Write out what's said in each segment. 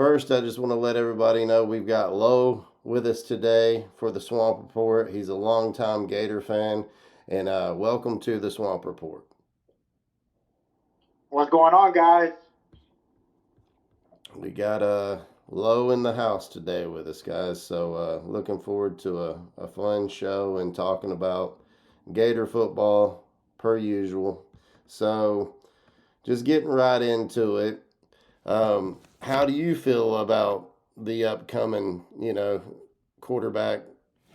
First, I just want to let everybody know we've got Lo with us today for the Swamp Report. He's a longtime Gator fan, and welcome to the Swamp Report. What's going on, guys? We got Lo in the house today with us, guys. So looking forward to a fun show and talking about Gator football per usual. So just getting right into it. How do you feel about the upcoming, quarterback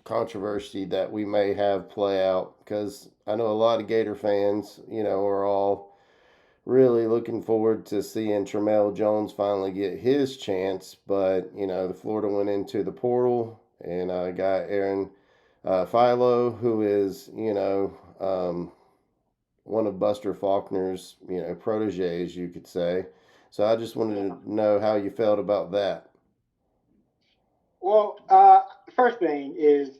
controversy that we may have play out? Because I know a lot of Gator fans, are all really looking forward to seeing Tramell Jones finally get his chance. But, the Florida went into the portal and got Aaron Philo, who is, one of Buster Faulkner's, proteges, you could say. So I just wanted to know how you felt about that. Well, first thing is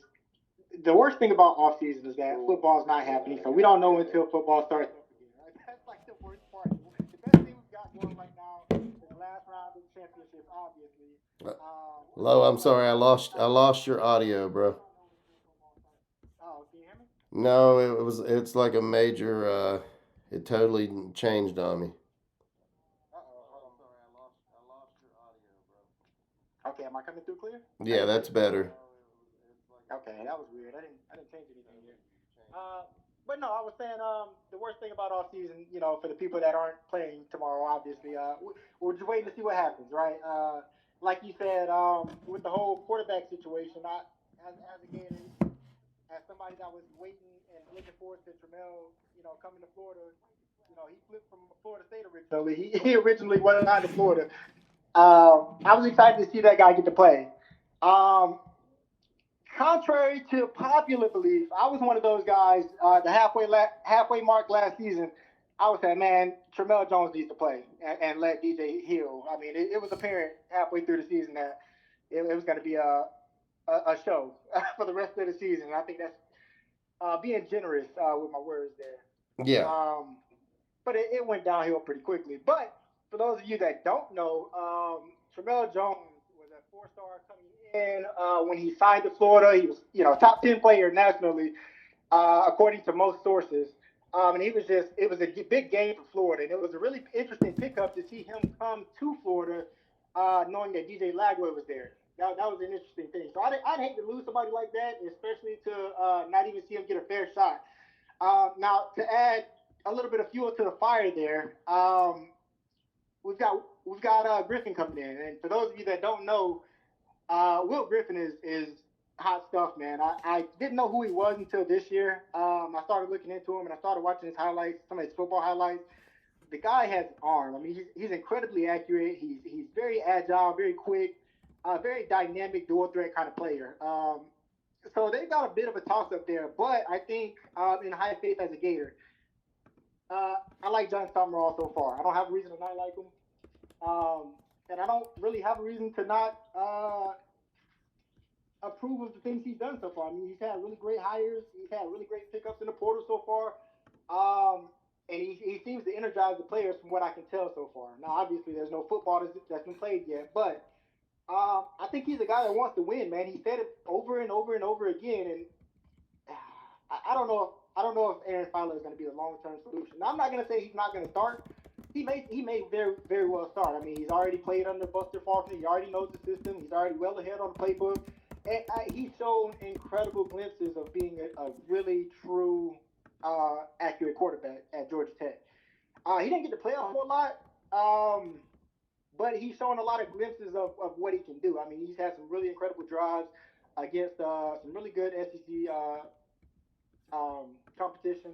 the worst thing about off season is that football is not happening, so we don't know until football starts up again. Right? That's like the worst part. The best thing we've got going right now is the last round of the championship, obviously. Lo, I'm sorry, I lost your audio, bro. Oh, can you hear me? No, it's like a major. It totally changed on me. Hold on. Okay, am I coming through clear? Yeah, that's better. Okay, that was weird. I didn't change anything here. But no, I was saying the worst thing about off season, for the people that aren't playing tomorrow, obviously, we're just waiting to see what happens, right? Like you said, with the whole quarterback situation, as a Gator, as somebody that was waiting and looking forward to Tramell, coming to Florida, he flipped from Florida State originally. He originally was not in Florida. I was excited to see that guy get to play. Um, Contrary to popular belief, I was one of those guys. The halfway mark last season, I was saying, man, Tramell Jones needs to play and let DJ heal. I mean, it was apparent halfway through the season that it was going to be a show for the rest of the season. I think that's being generous with my words there. Yeah. But it went downhill pretty quickly. But for those of you that don't know, Tramell Jones was a four-star coming in when he signed to Florida. He was, top 10 player nationally, according to most sources. And it was a big game for Florida. And it was a really interesting pickup to see him come to Florida, knowing that DJ Lagway was there. That was an interesting thing. So I'd hate to lose somebody like that, especially to not even see him get a fair shot. Now, to add a little bit of fuel to the fire there, we've got Griffin coming in, and for those of you that don't know, Will Griffin is hot stuff, man. I didn't know who he was until this year. I started looking into him and I started watching his highlights, some of his football highlights. The guy has an arm. I mean, he's incredibly accurate. He's very agile, very quick, very dynamic dual threat kind of player. So they've got a bit of a toss up there, but I think in high faith as a Gator, I like John Summerall so far. I don't have a reason to not like him, and I don't really have a reason to not approve of the things he's done so far. I mean, he's had really great hires. He's had really great pickups in the portal so far. And he seems to energize the players from what I can tell so far. Now, obviously, there's no football that's been played yet, but I think he's a guy that wants to win, man. He said it over and over and over again, and I don't know if Aaron Philo is going to be the long term solution. Now, I'm not going to say he's not going to start. He may very very well start. I mean, he's already played under Buster Faulkner. He already knows the system. He's already well ahead on the playbook, and he's shown incredible glimpses of being a really true accurate quarterback at Georgia Tech. He didn't get to play a whole lot, but he's shown a lot of glimpses of what he can do. I mean, he's had some really incredible drives against some really good SEC competition.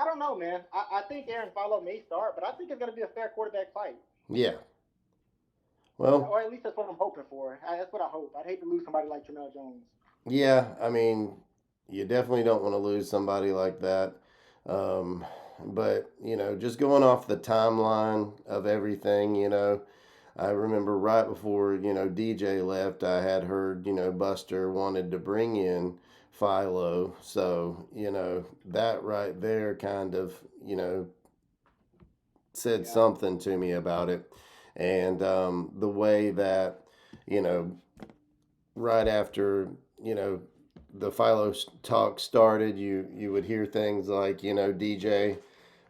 I don't know, man. I think Aaron Philo may start, but I think it's going to be a fair quarterback fight. Yeah. Or Well, at least that's what I'm hoping for. That's what I hope. I'd hate to lose somebody like Tramell Jones. yeah. I mean, you definitely don't want to lose somebody like that. Um, but just going off the timeline of everything, I remember right before, DJ left, I had heard, Buster wanted to bring in Philo. So, that right there kind of, said Yeah. something to me about it. And the way that, you know, right after, you know, the Philo talk started, you would hear things like, DJ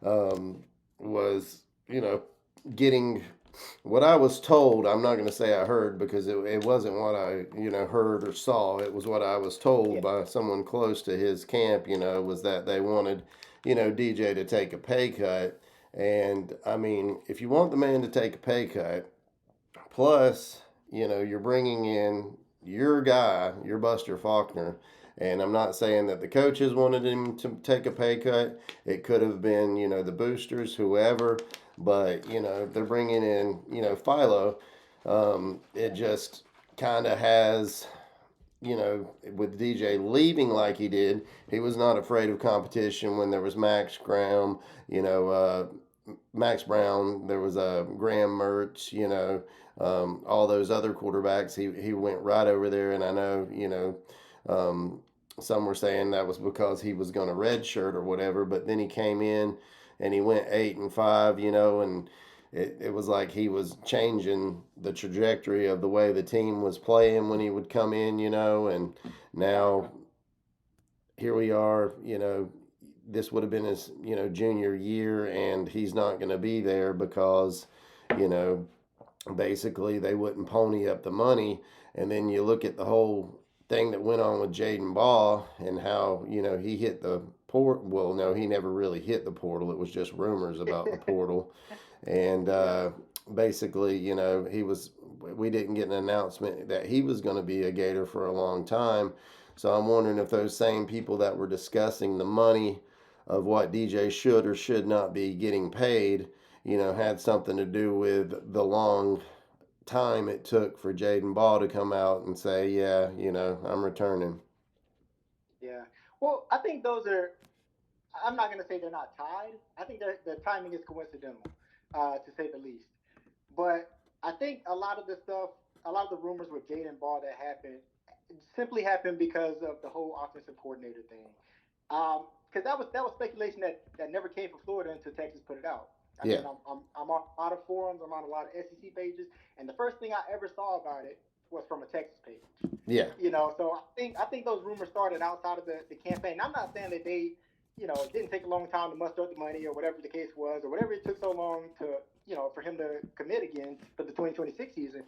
um, was, getting what I was told. I'm not going to say I heard because it wasn't what I, heard or saw. It was what I was told Yeah. by someone close to his camp, was that they wanted, DJ to take a pay cut. And I mean, if you want the man to take a pay cut, plus, you're bringing in your guy, your Buster Faulkner. And I'm not saying that the coaches wanted him to take a pay cut. It could have been, the boosters, whoever. But, they're bringing in, Philo. It just kind of has, with DJ leaving like he did, he was not afraid of competition when there was Max Graham, Max Brown, there was Graham Mertz, all those other quarterbacks. He went right over there, and I know, some were saying that was because he was going to redshirt or whatever, but then he came in and he went 8-5, and it was like he was changing the trajectory of the way the team was playing when he would come in, and now here we are, this would have been his, junior year, and he's not going to be there because, you know, basically they wouldn't pony up the money. And then you look at the whole thing that went on with Jaden Ball and how, he hit the port. Well, no, he never really hit the portal. It was just rumors about the portal. And Yeah. basically, we didn't get an announcement that he was going to be a Gator for a long time. So I'm wondering if those same people that were discussing the money of what DJ should or should not be getting paid, had something to do with the long time it took for Jaden Ball to come out and say, yeah, I'm returning. Yeah. Well, I think those are. I'm not going to say they're not tied. I think the timing is coincidental, to say the least. But I think a lot of the stuff, a lot of the rumors with Jaden Ball that happened, simply happened because of the whole offensive coordinator thing. Because that was speculation that never came from Florida until Texas put it out. I Yeah, mean, I'm on a lot of forums, I'm on a lot of SEC pages, and the first thing I ever saw about it was from a Texas page. yeah, So I think those rumors started outside of the campaign. I'm not saying that they, it didn't take a long time to muster up the money or whatever the case was, or whatever it took so long to, for him to commit again for the 2026 season.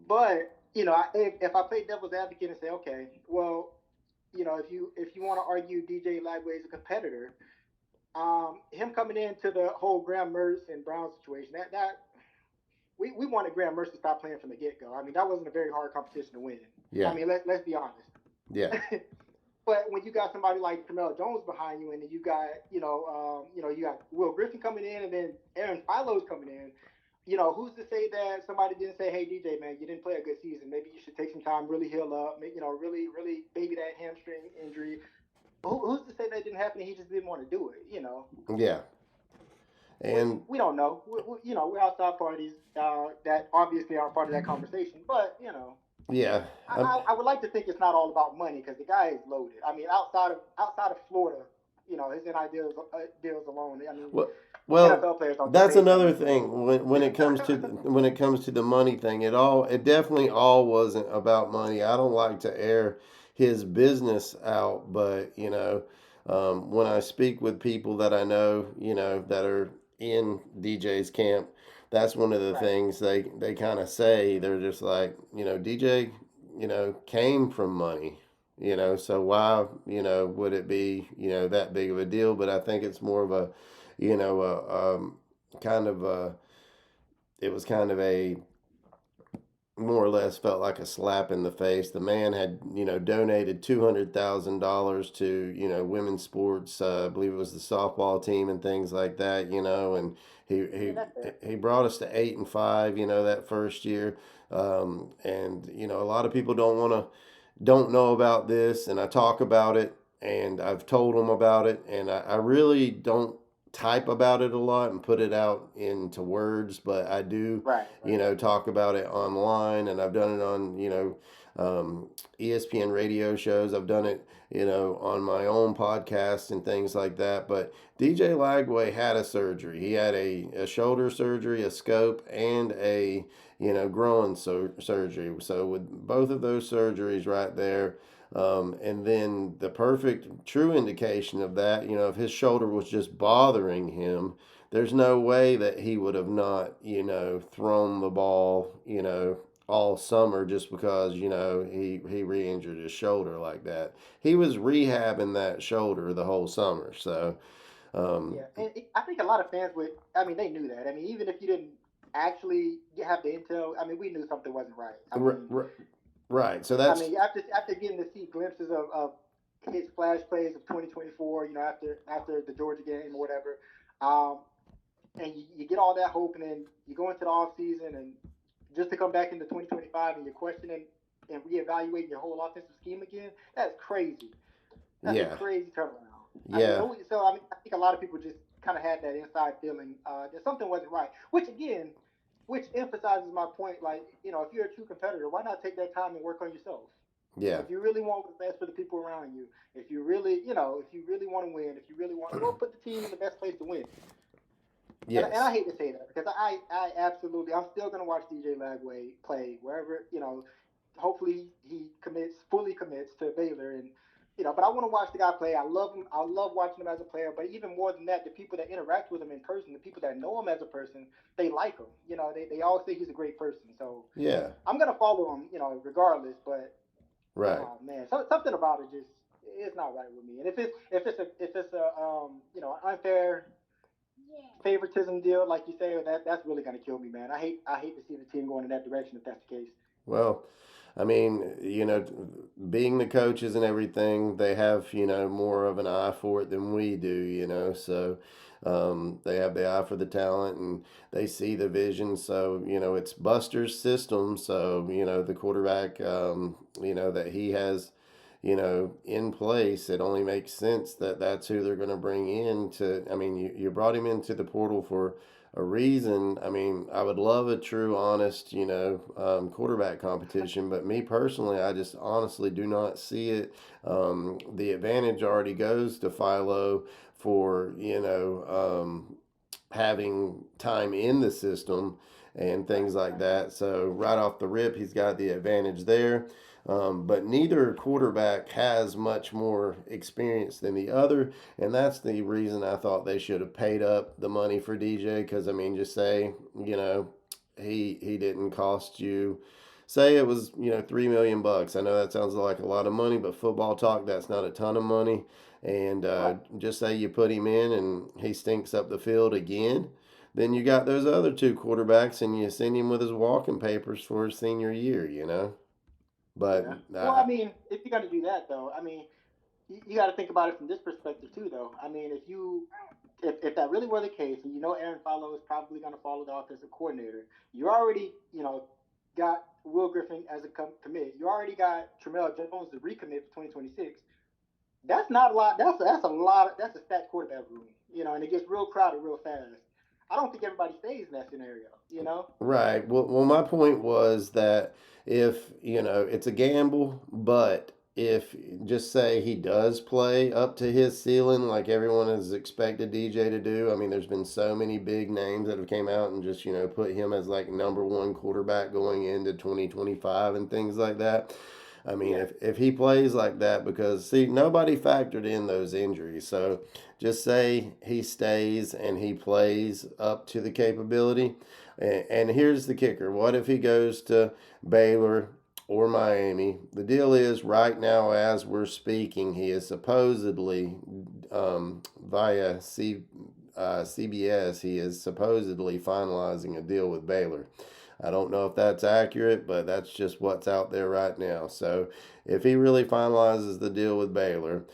But if I play devil's advocate and say, okay, well, if you want to argue DJ Lagway is a competitor, him coming into the whole Graham Mertz and Brown situation, that we wanted Graham Mertz to stop playing from the get go. I mean, that wasn't a very hard competition to win. I yeah, mean, let's be honest. yeah, But when you got somebody like Tramell Jones behind you, and then you got you got Will Griffin coming in, and then Aaron Philo's coming in. Who's to say that somebody didn't say, "Hey, DJ, man, you didn't play a good season. Maybe you should take some time, really heal up. Really, really baby that hamstring injury." Who's to say that didn't happen? And he just didn't want to do it. yeah. Which And we don't know. We're outside parties that obviously aren't part of that conversation. But yeah, I would like to think it's not all about money because the guy is loaded. I mean, outside of Florida, his NIL deals alone. I mean, well, well, NFL players don't get that's paid that another much. thing when it comes to when it comes to the money thing. It definitely all wasn't about money. I don't like to air his business out, but when I speak with people that I know, that are in DJ's camp, that's one of the Right. things they kind of say. They're just like, DJ, came from money. So why, would it be, that big of a deal? But I think it's more of a, kind of a, it was kind of a more or less felt like a slap in the face. The man had, donated $200,000 to, women's sports. I believe it was the softball team and things like that. And he Yeah, he that's fair. he brought us to 8-5. That first year. And a lot of people don't know about this, and I talk about it, and I've told them about it, and I really don't type about it a lot and put it out into words, but I do, Right. Right. talk about it online, and I've done it on, ESPN radio shows. I've done it, on my own podcast and things like that. But DJ Lagway had a surgery. He had a shoulder surgery, a scope, and a growing surgery. So with both of those surgeries right there, and then the perfect true indication of that, if his shoulder was just bothering him, there's no way that he would have not, thrown the ball, all summer just because, he re-injured his shoulder like that. He was rehabbing that shoulder the whole summer. So, um, Yeah, and I think a lot of fans would. I mean, they knew that. I mean, even if you didn't actually have the intel, I mean, we knew something wasn't right. r- r- right. So that's, After getting to see glimpses of his flash plays of 2024, after the Georgia game or whatever, um, and you get all that hope, and then you go into the off season, and just to come back into 2025, and you're questioning and reevaluating your whole offensive scheme again. That's crazy. That's a yeah, crazy turnaround. yeah, I think a lot of people just kind of had that inside feeling that something wasn't right. Which emphasizes my point. Like, if you're a true competitor, why not take that time and work on yourself? yeah. If you really want what's best for the people around you, if you really want to win, if you really want, put the team in the best place to win. And I Yes. hate to say that because I absolutely, I'm still going to watch DJ Lagway play wherever, hopefully he fully commits to Baylor. And, but I want to watch the guy play. I love him. I love watching him as a player. But even more than that, the people that interact with him in person, the people that know him as a person, they like him. They all say he's a great person. So Yeah. I'm going to follow him, regardless. But, Right. oh, man, something about it just, it's not right with me. And if it's a unfair favoritism deal, like you say, that's really gonna kill me, man. I hate to see the team going in that direction if that's the case. Well, I mean, being the coaches and everything, they have, more of an eye for it than we do, So they have the eye for the talent and they see the vision. So, it's Buster's system. So, the quarterback, that he has, in place, it only makes sense that that's who they're going to bring in to. I mean, you brought him into the portal for a reason. I mean, I would love a true, honest, quarterback competition, but me personally, I just honestly do not see it. The advantage already goes to Philo for, having time in the system and things like that. So right off the rip, he's got the advantage there. But neither quarterback has much more experience than the other, and that's the reason I thought they should have paid up the money for DJ. Because I mean, just say he didn't cost you. Say it was $3 million. I know that sounds like a lot of money, but football talk, that's not a ton of money. And Right. just say you put him in and he stinks up the field again, then you got those other two quarterbacks and you send him with his walking papers for his senior year. But Yeah. Well, I mean, if you're gonna do that, though, I mean, you got to think about it from this perspective too, though. I mean, if that really were the case, and Aaron Philo is probably going to follow the offensive coordinator, you already got Will Griffin as a commit. You already got Tramell Jones to recommit for 2026. That's not a lot. That's a lot. That's a stacked quarterback room, and it gets real crowded real fast. I don't think everybody stays in that scenario. right. Well, my point was that if, it's a gamble, but if just say he does play up to his ceiling like everyone has expected DJ to do, I mean, there's been so many big names that have came out and just, put him as like number one quarterback going into 2025 and things like that. I mean, Yeah. if he plays like that, because see, nobody factored in those injuries. So just say he stays and he plays up to the capability. And here's the kicker: what if he goes to Baylor or Miami? The deal is, right now, as we're speaking, he is supposedly via CBS. He is supposedly finalizing a deal with Baylor. I don't know if that's accurate, but that's just what's out there right now. So if he really finalizes the deal with Baylor,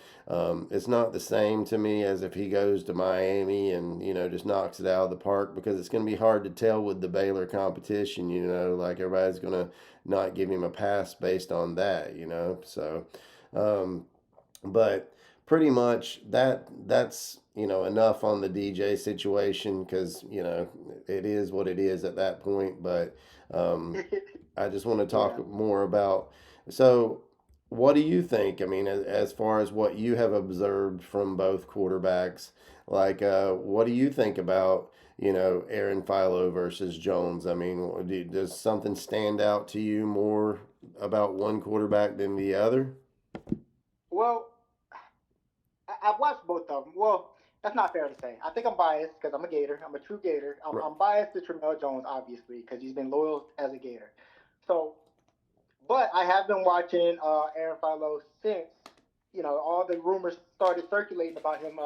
it's not the same to me as if he goes to Miami and just knocks it out of the park, because it's going to be hard to tell with the Baylor competition. Like everybody's going to not give him a pass based on that. So, um, but pretty much that's enough on the DJ situation, because it is what it is at that point. But I just want to Yeah. talk more about So, what do you think? I mean, as far as what you have observed from both quarterbacks, like, what do you think about, Aaron Philo versus Jones? I mean, does something stand out to you more about one quarterback than the other? Well, I've watched both of them. Well, that's not fair to say. I think I'm biased because I'm a Gator. I'm a true Gator. R- I'm biased to Tramell Jones, obviously, because he's been loyal as a Gator. So, but I have been watching Aaron Philo since all the rumors started circulating about him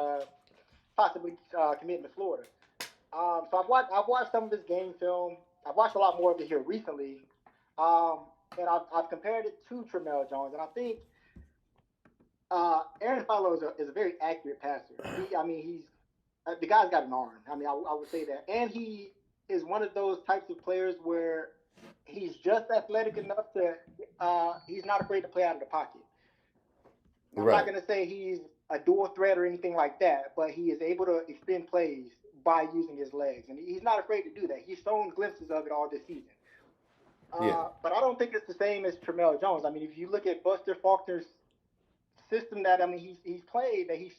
possibly committing to Florida. So I've watched some of his game film. I've watched a lot more of it here recently, um, and I've compared it to Tramell Jones, and I think Aaron Philo is a very accurate passer. I mean, the guy's got an arm. I mean, I would say that, and he is one of those types of players where he's just athletic enough to. He's not afraid to play out of the pocket. I'm not Right. going to say he's a dual threat or anything like that, but he is able to extend plays by using his legs, and he's not afraid to do that. He's shown glimpses of it all this season. Yeah. But I don't think it's the same as Tramell Jones. I mean, if you look at Buster Faulkner's system that he's played, that he's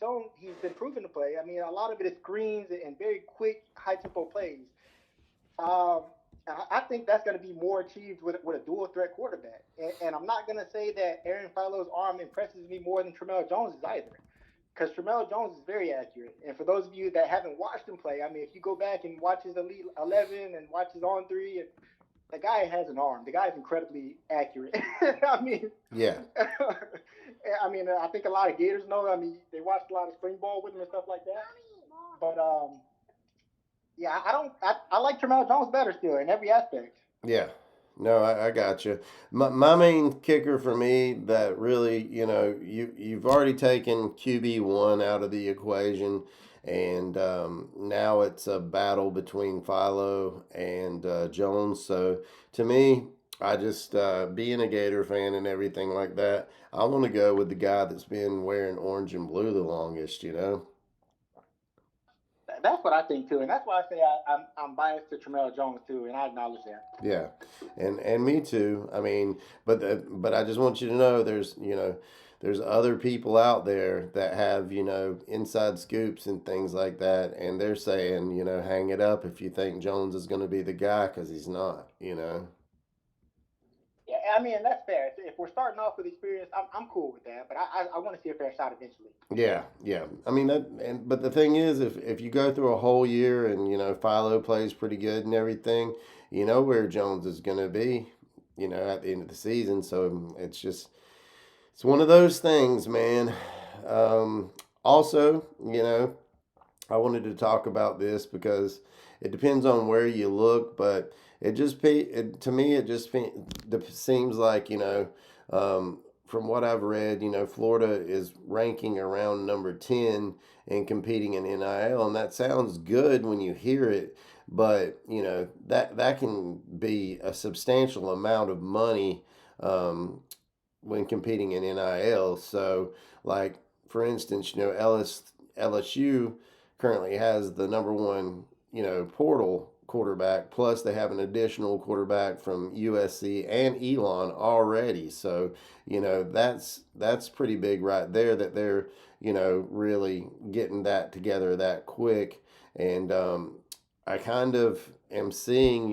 been proven to play. I mean, a lot of it is screens and very quick, high tempo plays. Um, I think that's going to be more achieved with a dual threat quarterback. And I'm not going to say that Aaron Philo's arm impresses me more than Tramell Jones's either, because Tramell Jones is very accurate. And for those of you that haven't watched him play, I mean, if you go back and watch his Elite 11 and watch his On 3, and the guy has an arm. The guy is incredibly accurate. I mean, Yeah. I think a lot of Gators know. I mean, they watched a lot of spring ball with him and stuff like that. But yeah, I don't. I like Tramell Jones better still in every aspect. Yeah. No, I got you. My main kicker for me that really, you've already taken QB1 out of the equation, and now it's a battle between Philo and Jones. So to me, I just being a Gator fan and everything like that, I want to go with the guy that's been wearing orange and blue the longest. That's what I think too, and that's why I say I'm biased to Tramell Jones too, and I acknowledge that. Yeah, and me too. I mean, but I just want you to know there's other people out there that have inside scoops and things like that, and they're saying hang it up if you think Jones is going to be the guy because he's not. Yeah, I mean that's fair. If we're starting off with experience, I'm cool with that. But I want to see a fair shot eventually. Yeah, yeah. I mean that, and but the thing is, if you go through a whole year and Philo plays pretty good and everything, you know where Jones is going to be, at the end of the season. So it's one of those things, man. Um, Also, I wanted to talk about this because it depends on where you look, but to me it just seems like from what I've read, Florida is ranking around number 10 and competing in NIL, and that sounds good when you hear it, but that can be a substantial amount of money. Um, when competing in NIL. So, like for instance, LSU currently has the number one portal quarterback. Plus, they have an additional quarterback from USC and Elon already. So, that's pretty big right there. That they're really getting that together that quick. And I kind of am seeing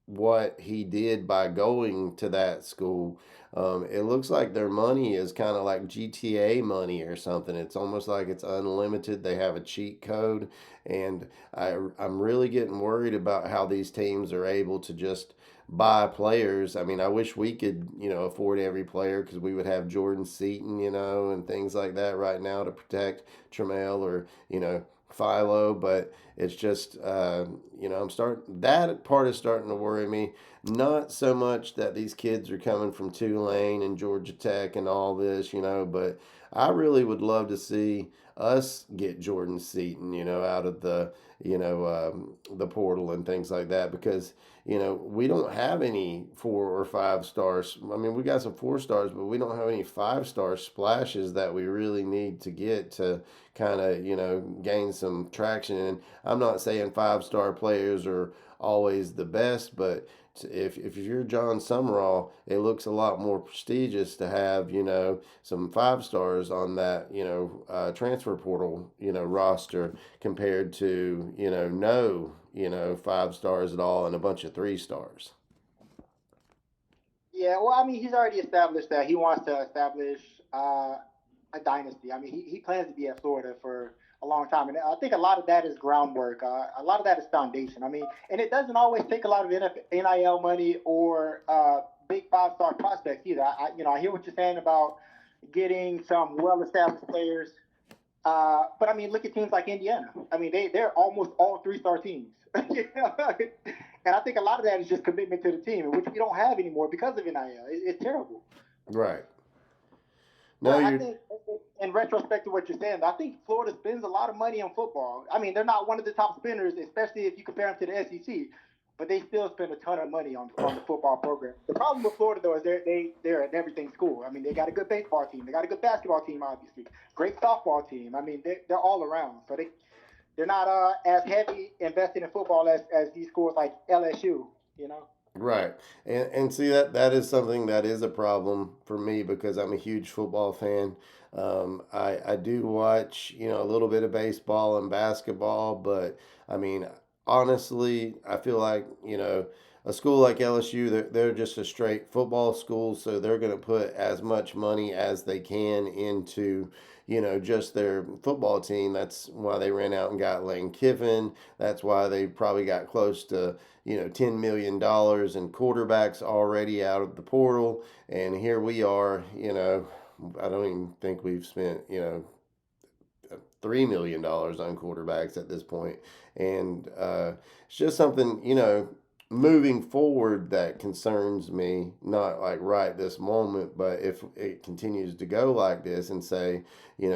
what he did by going to that school. It looks like their money is kind of like GTA money or something. It's almost like it's unlimited. They have a cheat code, and I'm really getting worried about how these teams are able to just buy players. I mean, I wish we could, afford every player because we would have Jordan Seaton, and things like that right now to protect Tramell or Philo, but it's just I'm starting that part is starting to worry me. Not so much that these kids are coming from Tulane and Georgia Tech and all this, but I really would love to see us get Jordan Seaton, out of the portal and things like that because we don't have any 4 or 5 stars. I mean, we got some 4 stars, but we don't have any 5 star splashes that we really need to get to kind of gain some traction. And I'm not saying 5 star players are always the best, but if you're John Summerall, it looks a lot more prestigious to have, some 5 stars on that, transfer portal, roster compared to, no, 5 stars at all and a bunch of 3 stars. Yeah, well, I mean, he's already established that he wants to establish a dynasty. I mean, he plans to be at Florida for a long time, and I think a lot of that is groundwork. A lot of that is foundation. I mean, and it doesn't always take a lot of NIL money or big 5 star prospects either. I hear what you're saying about getting some well-established players, but I mean, look at teams like Indiana. I mean, they're almost all 3 star teams. And I think a lot of that is just commitment to the team, which we don't have anymore because of NIL. It's terrible. Right. No, But I you're think, in retrospect to what you're saying, I think Florida spends a lot of money on football. I mean, they're not one of the top spenders, especially if you compare them to the SEC. But they still spend a ton of money on the football program. The problem with Florida though is they're an everything school. I mean, they got a good baseball team, they got a good basketball team, obviously, great softball team. I mean, they're all around. So they're not as heavy invested in football as these schools like LSU. You know. right. And see that is something that is a problem for me because I'm a huge football fan. I do watch, a little bit of baseball and basketball, but I mean, honestly, I feel like, a school like LSU, they're just a straight football school, so they're going to put as much money as they can into, just their football team. That's why they ran out and got Lane Kiffin. That's why they probably got close to, $10 million in quarterbacks already out of the portal. And here we are, I don't even think we've spent, $3 million on quarterbacks at this point, and it's just something moving forward that concerns me. Not like right this moment, but if it continues to go like this, and say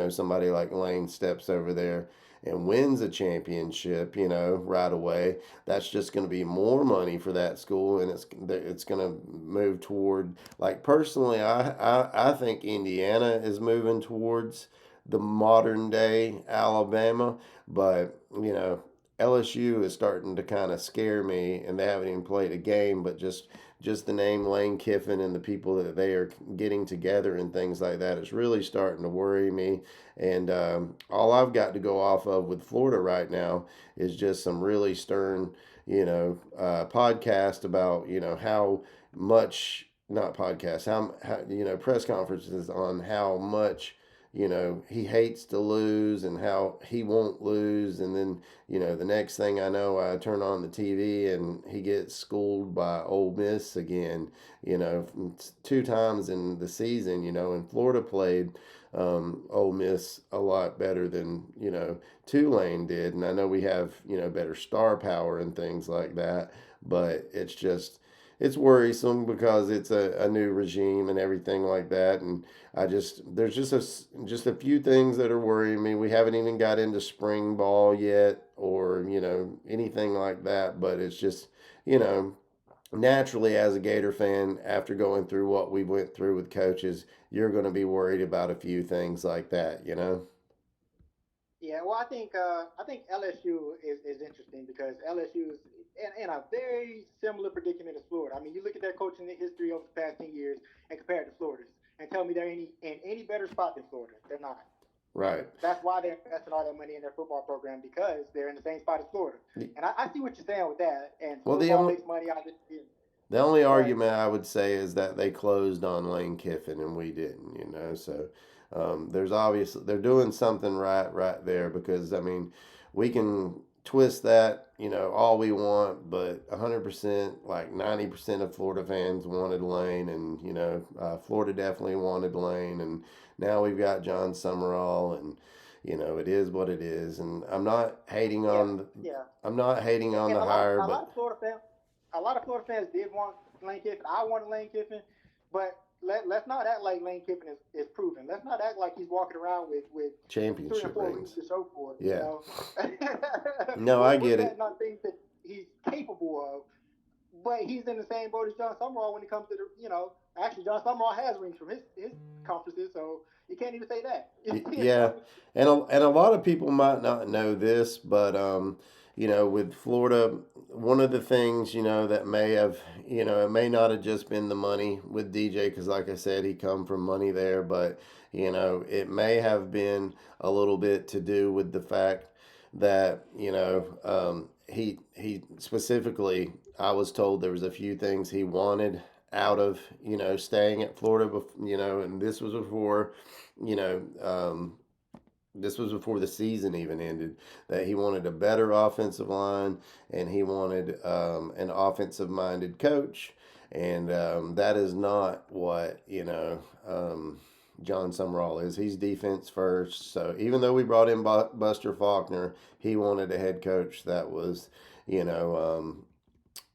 somebody like Lane steps over there and wins a championship, right away, that's just going to be more money for that school, and it's going to move toward, like, personally, I think Indiana is moving towards the modern day Alabama, but LSU is starting to kind of scare me, and they haven't even played a game, but just the name Lane Kiffin and the people that they are getting together and things like that is really starting to worry me. And all I've got to go off of with Florida right now is just some really stern, podcast about how much, not podcast, how press conferences on how much he hates to lose and how he won't lose. And then, the next thing I know, I turn on the TV and he gets schooled by Ole Miss again, 2 times in the season, and Florida played Ole Miss a lot better than, Tulane did. And I know we have, better star power and things like that, but it's worrisome because it's a new regime and everything like that. And there's just a few things that are worrying me. We haven't even got into spring ball yet, or anything like that. But it's just, you know naturally, as a Gator fan, after going through what we went through with coaches, you're going to be worried about a few things like that. Yeah, well, I think LSU is interesting because LSU is in a very similar predicament as Florida. I mean, you look at their coaching history over the past 10 years and compare it to Florida's, and tell me they're in any better spot than Florida. They're not. Right. That's why they're investing all that money in their football program, because they're in the same spot as Florida. And I see what you're saying with that. And Well, football makes money out of it. the only But argument I would say is that they closed on Lane Kiffin and we didn't. So there's obviously they're doing something right there, because I mean we can twist that all we want, but 100%, like 90% of Florida fans wanted Lane, and Florida definitely wanted Lane, and now we've got John Summerall, and it is what it is. And yeah, yeah. I'm not hating on And the hire, a lot but of Florida fans, did want Lane Kiffin. I wanted Lane Kiffin, but let's not act like Lane Kiffin is proven. Let's not act like he's walking around with 3 or 4 rings championship rings. to show for it. Yeah. No, I We're get it. betting on things that he's capable of, but he's in the same boat as John Summerall when it comes to actually John Summerall has rings from his conferences, so you can't even say that. Yeah, and a lot of people might not know this, but with Florida, one of the things, that may have, it may not have just been the money with DJ, because like I said, he come from money there, but, it may have been a little bit to do with the fact that, he specifically, I was told there was a few things he wanted out of, staying at Florida, and you know, um, this was before the season even ended, that he wanted a better offensive line and he wanted an offensive minded coach. And that is not what, John Summerall is. He's defense first. So even though we brought in Buster Faulkner, he wanted a head coach that was, you know,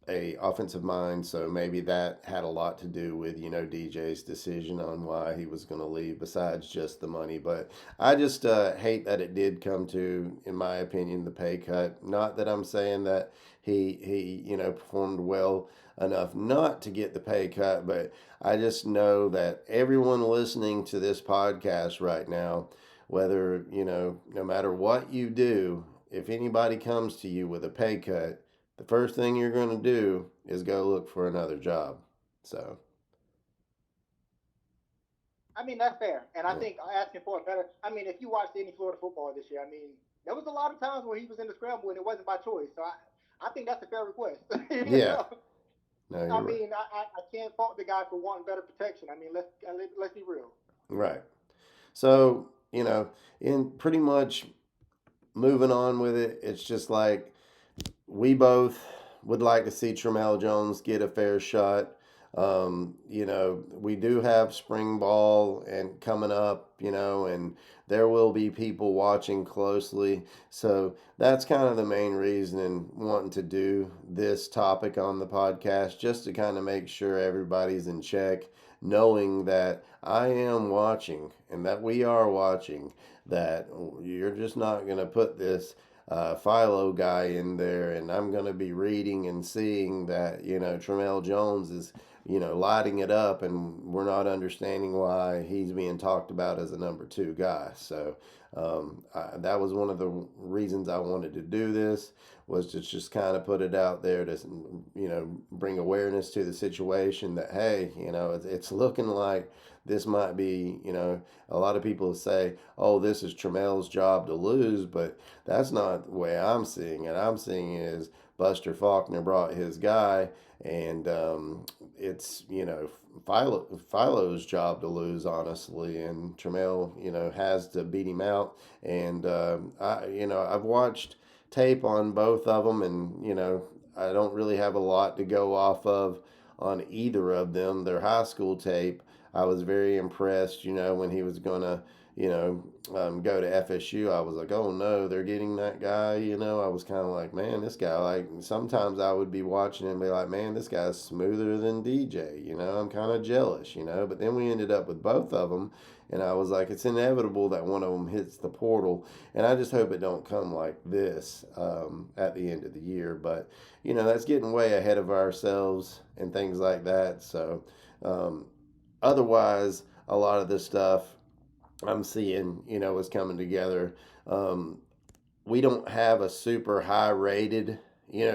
a offensive mind, so maybe that had a lot to do with DJ's decision on why he was going to leave, besides just the money. But I just hate that it did come to, in my opinion, the pay cut. Not that I'm saying that he performed well enough not to get the pay cut, but I just know that everyone listening to this podcast right now, whether no matter what you do, if anybody comes to you with a pay cut, the first thing you're going to do is go look for another job. So, I mean, that's fair. And I yeah. think asking for a better. I mean, if you watched any Florida football this year, I mean, there was a lot of times where he was in the scramble and it wasn't by choice. So I think that's a fair request. you Yeah. know, No, I you're right. mean, I can't fault the guy for wanting better protection. I mean, let's be real. Right. So, in pretty much moving on with it, it's just like we both would like to see Tramell Jones get a fair shot. We do have spring ball and coming up, and there will be people watching closely. So that's kind of the main reason in wanting to do this topic on the podcast, just to kind of make sure everybody's in check, knowing that I am watching and that we are watching, that you're just not going to put this Philo guy in there, and I'm going to be reading and seeing that Tramell Jones is lighting it up, and we're not understanding why he's being talked about as a number two guy. So that was one of the reasons I wanted to do this, was to just kind of put it out there to bring awareness to the situation that, hey, it's looking like this might be, a lot of people say, oh, this is Tramell's job to lose, but that's not the way I'm seeing it. I'm seeing it as Buster Faulkner brought his guy, and it's Philo's job to lose, honestly, and Tramell has to beat him out. And I've watched tape on both of them, and I don't really have a lot to go off of on either of them. Their high school tape, I was very impressed. When he was gonna go to FSU, I was like, oh no, they're getting that guy. I was kind of like, man, this guy, like, sometimes I would be watching and be like, man, this guy's smoother than DJ. I'm kind of jealous, but then we ended up with both of them. And I was like, it's inevitable that one of them hits the portal. And I just hope it don't come like this at the end of the year. But, that's getting way ahead of ourselves and things like that. So, um, otherwise, a lot of this stuff I'm seeing, is coming together. Um, we don't have a super high rated,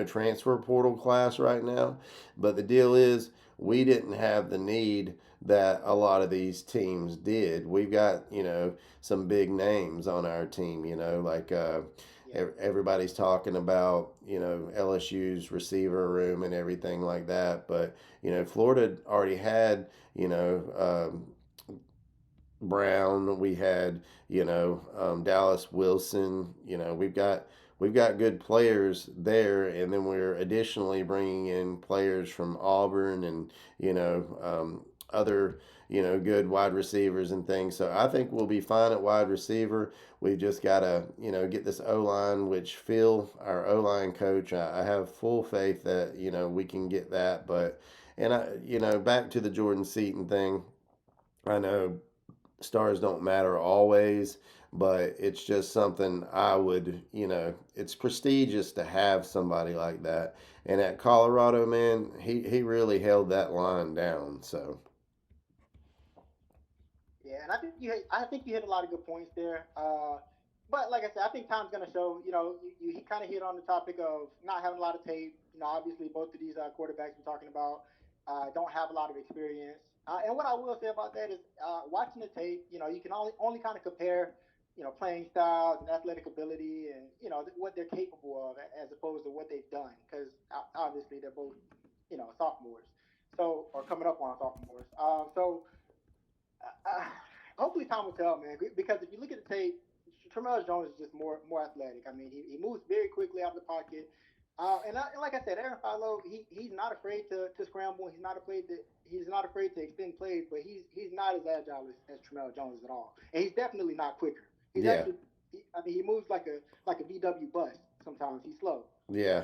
transfer portal class right now, but the deal is we didn't have the need that a lot of these teams did. We've got, some big names on our team, like Yeah. everybody's talking about, LSU's receiver room and everything like that. But, Florida already had, Brown. We had Dallas Wilson. We've got good players there, and then we're additionally bringing in players from Auburn and other good wide receivers and things. So I think we'll be fine at wide receiver. We've just got to get this O line, which Phil, our O line coach, I have full faith that we can get that. But and I back to the Jordan Seaton thing. I know stars don't matter always, but it's just something I would, it's prestigious to have somebody like that. And at Colorado, man, he really held that line down. So, Yeah, and I think you hit a lot of good points there. but like I said, I think time's gonna show. He kind of hit on the topic of not having a lot of tape. Obviously both of these quarterbacks we're talking about don't have a lot of experience. And what I will say about that is, watching the tape, you can only kind of compare, playing styles and athletic ability and what they're capable of as opposed to what they've done. Because obviously they're both, sophomores, so or coming up on sophomores. Uh, hopefully time will tell, man. Because if you look at the tape, Tramell Jones is just more athletic. I mean, he moves very quickly out of the pocket. And like I said, Aaron Philo, he's not afraid to scramble. He's not afraid to extend plays, but he's not as agile as Tramell Jones at all. And he's definitely not quicker. He's Yeah, actually, I mean, he moves like a VW bus. Sometimes he's slow, yeah,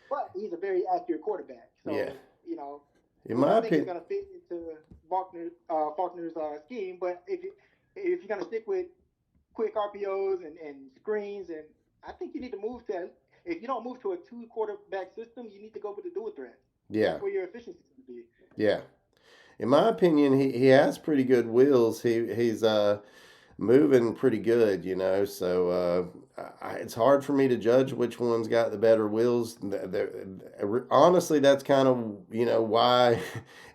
but he's a very accurate quarterback. yeah. So In we my don't think he's opinion, going to fit into Faulkner's scheme. But if you're going to stick with quick RPOs and screens, and I think you need to move to. If you don't move to a two quarterback system, you need to go with the dual threat. yeah, That's where your efficiency is going to be. yeah. In my opinion, he has pretty good wheels. He's moving pretty good, So it's hard for me to judge which one's got the better wheels. Honestly, that's kind of why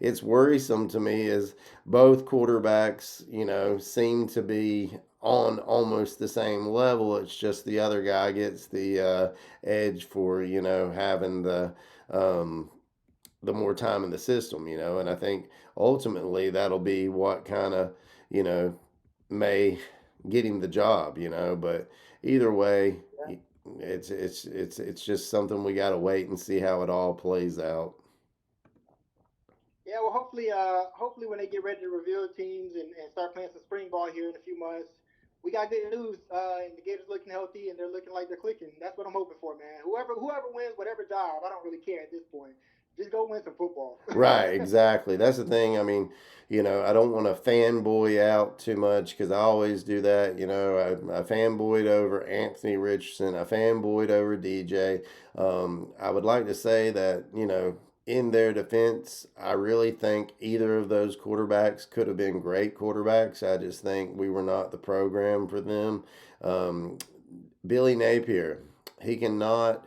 it's worrisome to me is both quarterbacks seem to be on almost the same level. It's just the other guy gets the edge for having um, the more time in the system, and I think ultimately that'll be what kind of you know may get him the job, But either way, Yeah. it's just something we got to wait and see how it all plays out. Yeah, well, hopefully when they get ready to reveal teams and start playing some spring ball here in a few months, we got good news. And the Gators looking healthy and they're looking like they're clicking. That's what I'm hoping for, man. Whoever wins whatever job, I don't really care at this point. Just go win some football. Right, exactly. That's the thing. I mean, I don't want to fanboy out too much because I always do that. I fanboyed over Anthony Richardson. I fanboyed over DJ. I would like to say that, in their defense, I really think either of those quarterbacks could have been great quarterbacks. I just think we were not the program for them. Um, Billy Napier, he cannot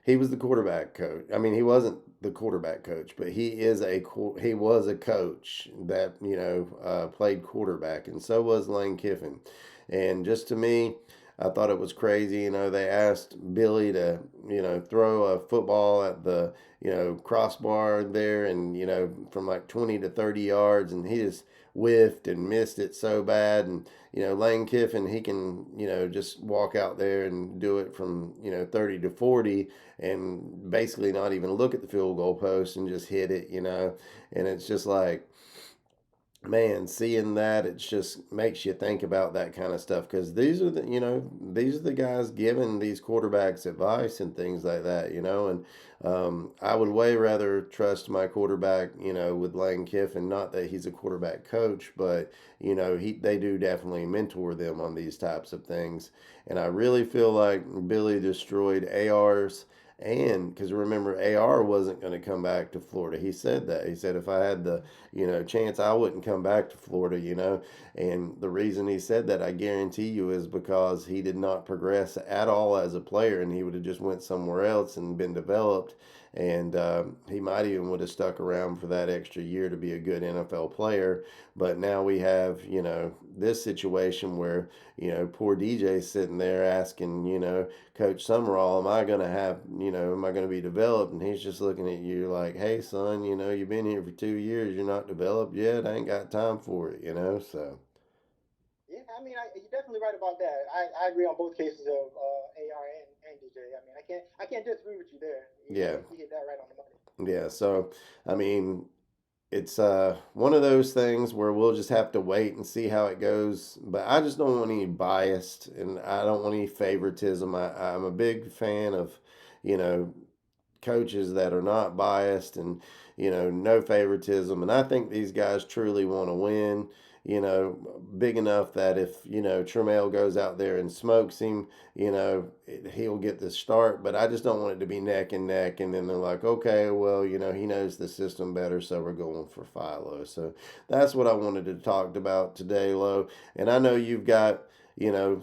he was the quarterback coach. I mean, he wasn't the quarterback coach, but he was a coach that played quarterback, and so was Lane Kiffin. And just to me, I thought it was crazy. They asked Billy to throw a football at the crossbar there, and from like 20 to 30 yards, and he just whiffed and missed it so bad. And Lane Kiffin, he can just walk out there and do it from 30 to 40 and basically not even look at the field goal post and just hit it, and it's just like, man, seeing that, it just makes you think about that kind of stuff because these are the guys giving these quarterbacks advice and things like that, and I would way rather trust my quarterback, with Lane Kiffin. Not that he's a quarterback coach, but they do definitely mentor them on these types of things, and I really feel like Billy destroyed AR's. And because remember, AR wasn't going to come back to Florida. He said that. He said, if I had the chance, I wouldn't come back to Florida, And the reason he said that, I guarantee you, is because he did not progress at all as a player, and he would have just went somewhere else and been developed. And he might even would have stuck around for that extra year to be a good NFL player. But now we have, this situation where, poor DJ's sitting there asking, Coach Summerall, am I going to be developed? And he's just looking at you like, hey, son, you've been here for 2 years. You're not developed yet. I ain't got time for it, So, Yeah, I mean, you're definitely right about that. I agree on both cases of AR and DJ. I mean, I can't disagree with you there. yeah. You hit that right on the money. Yeah. So, I mean, it's one of those things where we'll just have to wait and see how it goes. But I just don't want any biased and I don't want any favoritism. I'm a big fan of, you know, coaches that are not biased and no favoritism, and I think these guys truly want to win, big enough that if Tramell goes out there and smokes him, he'll get the start. But I just don't want it to be neck and neck, and then they're like, okay, well, he knows the system better, so we're going for Philo. So that's what I wanted to talk about today, Lo. And I know you've got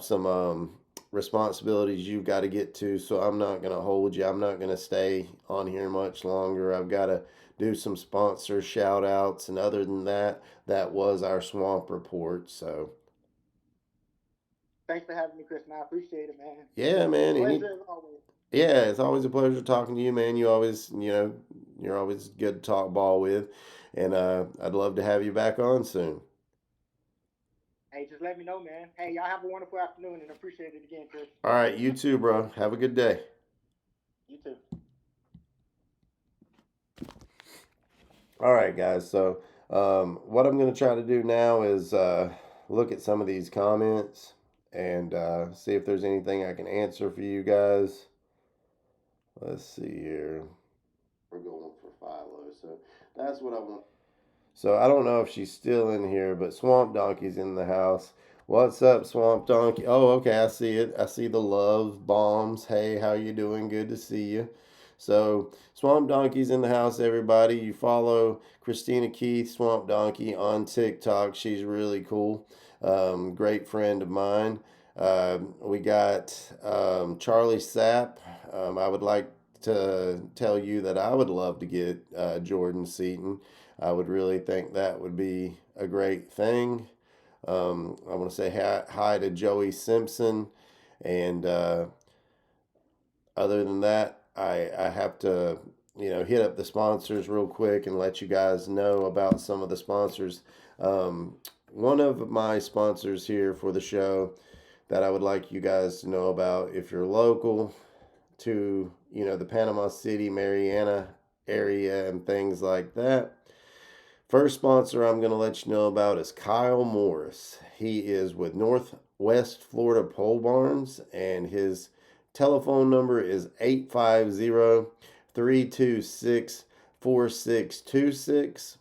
some responsibilities you've got to get to, so I'm not going to hold you. I'm not going to stay on here much longer. I've got to do some sponsor shout outs, and other than that, that was our swamp report. So Thanks for having me, Chris, and I appreciate it, man. yeah, man. Pleasure as always. Yeah, it's always a pleasure talking to you, man. You always, you're always good to talk ball with, and I'd love to have you back on soon. Hey, just let me know, man. Hey, y'all have a wonderful afternoon and appreciate it again, Chris. All right, you too, bro. Have a good day. You too. All right, guys. So, what I'm going to try to do now is look at some of these comments and see if there's anything I can answer for you guys. Let's see here. We're going for Philo. So, that's what I want. So, I don't know if she's still in here, but Swamp Donkey's in the house. What's up, Swamp Donkey? Oh, okay, I see it. I see the love bombs. Hey, how you doing? Good to see you. So, Swamp Donkey's in the house, everybody. You follow Christina Keith, Swamp Donkey, on TikTok. She's really cool. Great friend of mine. We got Charlie Sapp. I would like to tell you that I would love to get Jordan Seaton. I would really think that would be a great thing. I want to say hi to Joey Simpson. And other than that, I have to, hit up the sponsors real quick and let you guys know about some of the sponsors. One of my sponsors here for the show that I would like you guys to know about, if you're local to, the Panama City, Mariana area and things like that. First sponsor I'm going to let you know about is Kyle Morris. He is with Northwest Florida Pole Barns, and his telephone number is 850-326-4626.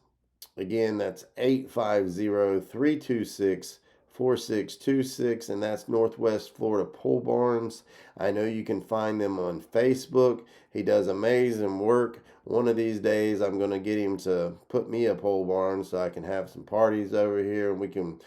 Again, that's 850-326-4626, and that's Northwest Florida Pole Barns. I know you can find them on Facebook. He does amazing work. One of these days, I'm going to get him to put me a pole barn so I can have some parties over here and we can,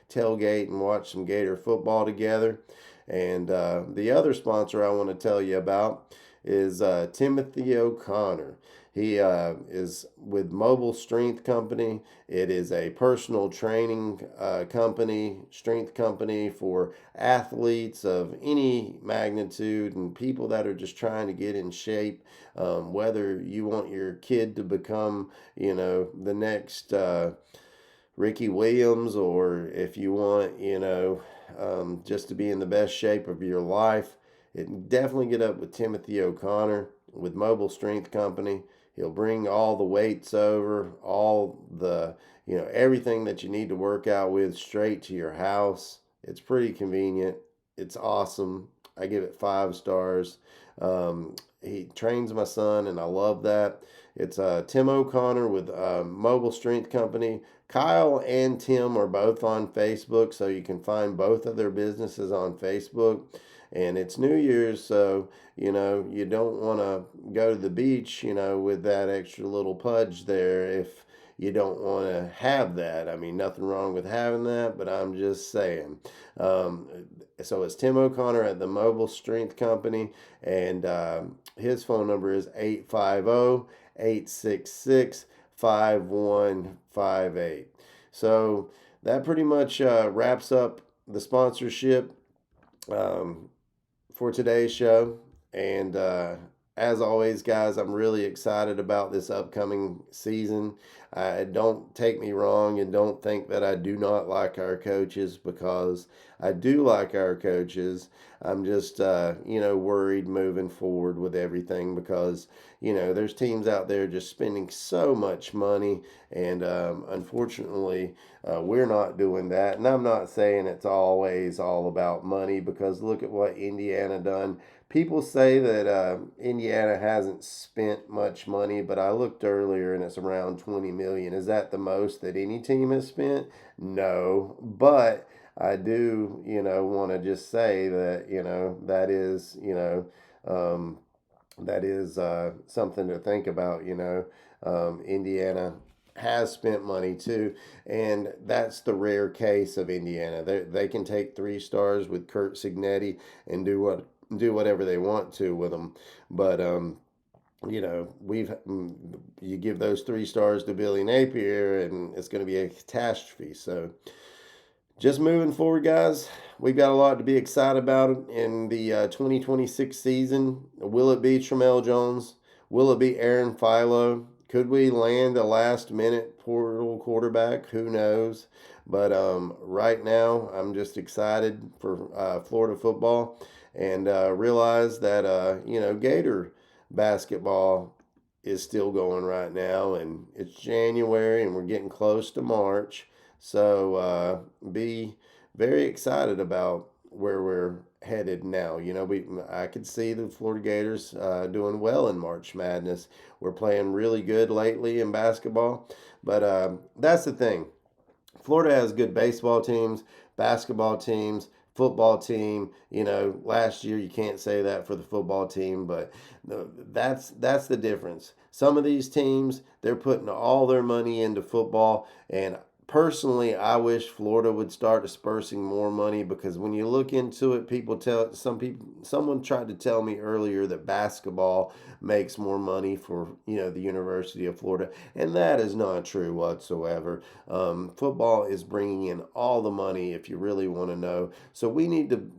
tailgate and watch some Gator football together. And the other sponsor I want to tell you about is Timothy O'Connor. He is with Mobile Strength Company. It is a personal training company, strength company for athletes of any magnitude and people that are just trying to get in shape. Whether you want your kid to become, the next Ricky Williams, or if you want, just to be in the best shape of your life, definitely get up with Timothy O'Connor with Mobile Strength Company. He'll bring all the weights over, all the, everything that you need to work out with straight to your house. It's pretty convenient. It's awesome. I give it 5 stars. He trains my son, and I love that. It's Tim O'Connor with Mobile Strength Company. Kyle and Tim are both on Facebook, so you can find both of their businesses on Facebook. And it's New Year's, so you don't want to go to the beach, with that extra little pudge there if you don't want to have that. I mean, nothing wrong with having that, but I'm just saying. So it's Tim O'Connor at the Mobile Strength Company, and his phone number is 850-866-5158. So that pretty much wraps up the sponsorship for today's show. And as always, guys, I'm really excited about this upcoming season. Don't take me wrong and don't think that I do not like our coaches, because I do like our coaches. I'm just, worried moving forward with everything because, there's teams out there just spending so much money. And unfortunately, we're not doing that. And I'm not saying it's always all about money, because look at what Indiana done. People say that Indiana hasn't spent much money, but I looked earlier and it's around 20 million. Is that the most that any team has spent? No, but I do, want to just say that, that is something to think about. Indiana has spent money too, and that's the rare case of Indiana. They can take 3 stars with Kurt Signetti and do whatever they want to with them, but you give those 3 stars to Billy Napier, and it's going to be a catastrophe. So just moving forward, guys, we've got a lot to be excited about in the 2026 season. Will it be Tramell Jones? Will it be Aaron Philo? Could we land a last minute portal quarterback? Who knows? But right now, I'm just excited for Florida football, and realize that, Gator basketball is still going right now, and it's January, and we're getting close to March. So be very excited about where we're headed now. I could see the Florida Gators doing well in March Madness. We're playing really good lately in basketball, but that's the thing. Florida has good baseball teams, basketball teams, football team. Last year you can't say that for the football team, but that's the difference. Some of these teams, they're putting all their money into football, and personally, I wish Florida would start dispersing more money, because when you look into it, someone tried to tell me earlier that basketball makes more money for the University of Florida, and that is not true whatsoever. Football is bringing in all the money, if you really want to know. So we need to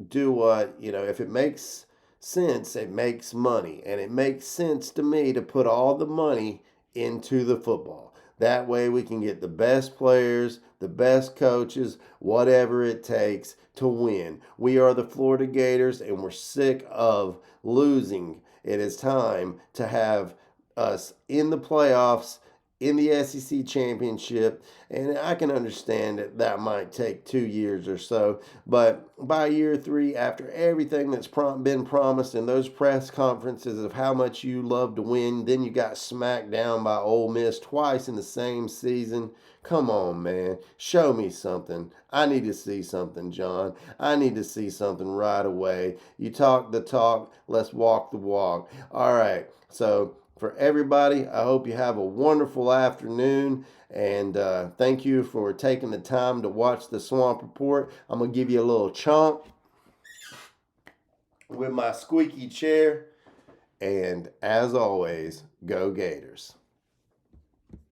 do what if it makes sense, it makes money, and it makes sense to me to put all the money into the football. That way we can get the best players, the best coaches, whatever it takes to win. We are the Florida Gators, and we're sick of losing. It is time to have us in the playoffs, in the SEC championship, and I can understand that might take 2 years or so, but by year 3, after everything that's been promised in those press conferences of how much you love to win, then you got smacked down by Ole Miss twice in the same season. Come on, man. Show me something. I need to see something, John. I need to see something right away. You talk the talk, let's walk the walk. All right, so for everybody, I hope you have a wonderful afternoon, and thank you for taking the time to watch the Swamp Report. I'm going to give you a little chomp with my squeaky chair, and as always, go Gators.